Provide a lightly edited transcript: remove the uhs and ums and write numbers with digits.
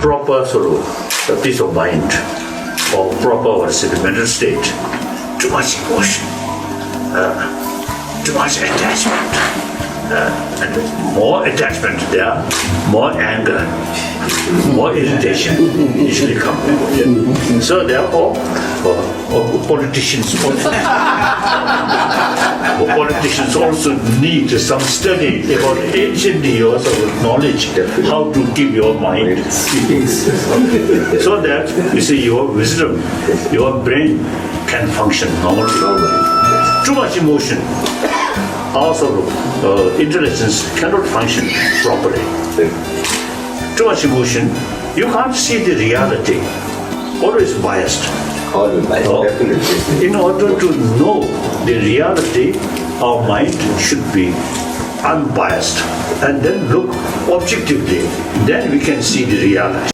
proper sort of peace of mind or proper mental state. Too much emotion, too much attachment, and more attachment there, more anger, more irritation usually come. So therefore, politicians also need some study about ancient years of knowledge, how to keep your mind peace. So that you see your wisdom, your brain can function normally. Too much emotion, our sort of intelligence cannot function properly. Too much emotion, you can't see the reality, always biased. In order to know the reality, our mind should be unbiased and then look objectively. Then we can see the reality.